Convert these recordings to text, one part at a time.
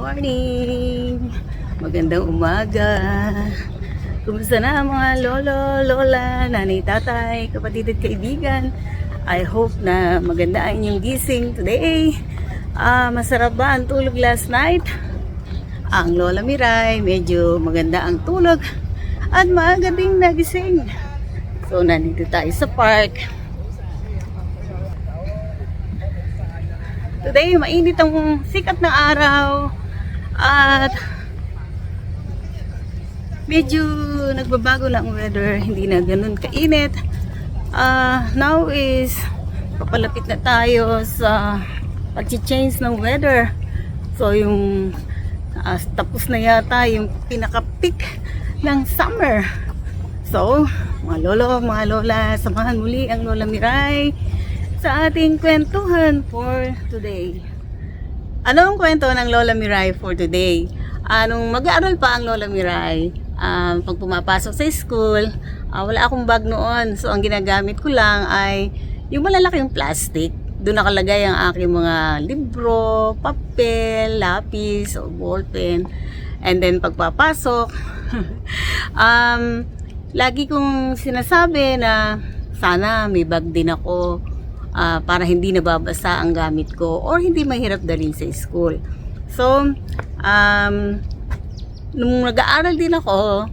morning! Magandang umaga! Kumusta na mga lolo, lola, nanay, tatay, kapatid at kaibigan? I hope na maganda ang inyong gising today. Masarap ba ang tulog last night? Ang Lola Miray, medyo maganda ang tulog at maaga ding nagising. So, nandito tayo sa park. Today, mainit ang sikat ng araw at medyo nagbabago lang ang weather, hindi na ganun kainit. Now is papalapit na tayo sa pag-change ng weather. So yung tapos na yata yung pinaka-peak ng summer. So mga lolo, mga lola, samahan muli ang Lola Miray sa ating kwentuhan for today. Ano ang kwento ng Lola Miray for today? Nung mag-aaral pa ang Lola Miray, pag pumapasok sa school, wala akong bag noon. So ang ginagamit ko lang ay yung malalaking plastic. Doon nakalagay ang aking mga libro, papel, lapis, o ballpen. And then pagpapasok, lagi kong sinasabi na sana may bag din ako para hindi nababasa ang gamit ko or hindi mahirap dalhin sa school. So, nung nag-aaral din ako,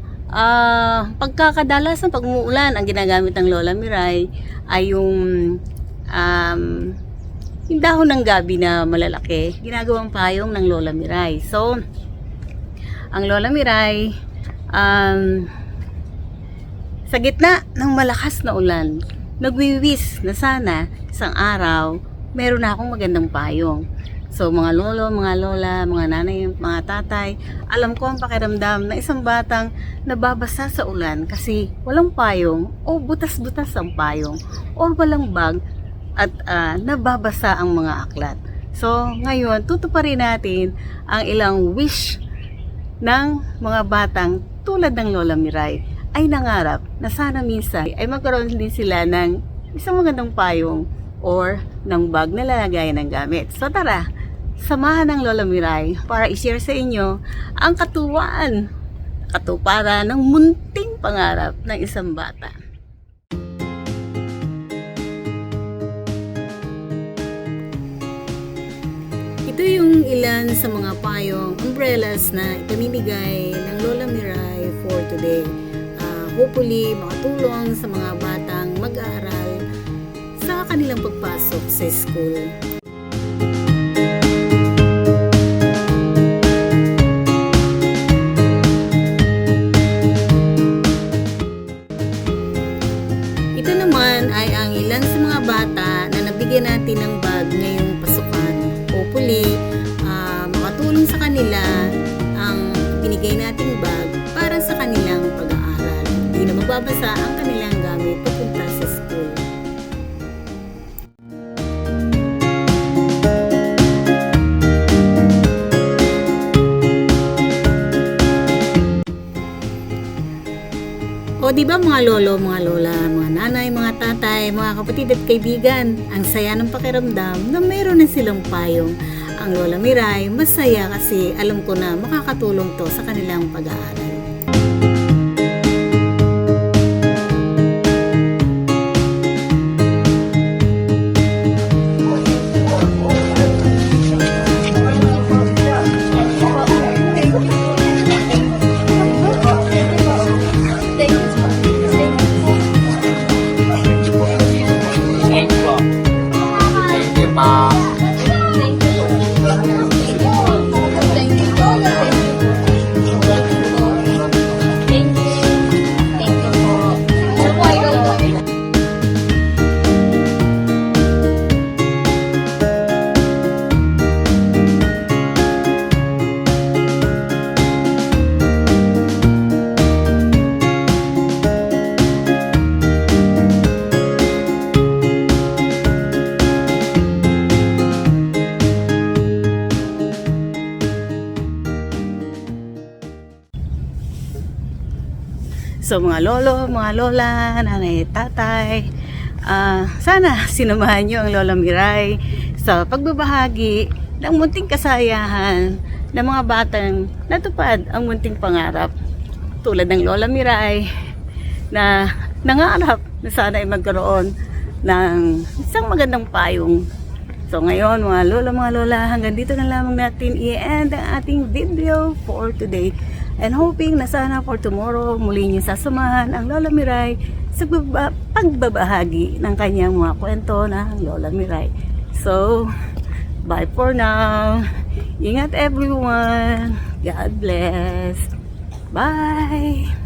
pagkakadalas ng pag-umuulan, ang ginagamit ng Lola Miray ay yung dahon ng gabi na malalaki, ginagawang payong ng Lola Miray. So, ang Lola Miray, sa gitna ng malakas na ulan, nagwiwis na sana isang araw, meron na akong magandang payong. So mga lolo, mga lola, mga nanay, mga tatay, alam ko ang pakiramdam na isang batang nababasa sa ulan kasi walang payong o butas-butas ang payong o walang bag at nababasa ang mga aklat. So ngayon, tutuparin natin ang ilang wish ng mga batang tulad ng Lola Miray ay nangarap na sana minsan ay magkaroon din sila ng isang magandang payong or ng bag na lalagayan ng gamit. So tara, samahan ng Lola Miray para i-share sa inyo ang katuparan ng munting pangarap ng isang bata. Ito yung ilan sa mga payong umbrellas na ipamimigay ng Lola Miray for today. Hopefully, makatulong sa mga batang mag-aaral sa kanilang pagpasok sa school. Ito naman ay ang ilan sa mga bata na nabigyan natin ng bag ngayong pasukan. Hopefully, makatulong sa kanila ang binigay nating bag para sa kanilang pag-aaral. Hindi na magbabasa ang kanilang gamit papunta sa school. O diba mga lolo, mga lola, mga nanay, mga tatay, mga kapatid at kaibigan, ang saya ng pakiramdam na mayroon na silang payong. Ang Lola Miray, masaya kasi alam ko na makakatulong to sa kanilang pag-aaral. So mga lolo, mga lola, nanay, tatay, sana sinamahan nyo ang Lola Miray sa pagbabahagi ng munting kasayahan ng mga batang natupad ang munting pangarap. Tulad ng Lola Miray na nangarap na sana ay magkaroon ng isang magandang payong. So ngayon mga lola, hanggang dito na lamang natin i-end ang ating video for today. And hoping na sana for tomorrow muli niyo sasamahan ang Lola Miray sa pagbabahagi ng kanyang mga kwento ng Lola Miray. So, bye for now. Ingat everyone. God bless. Bye.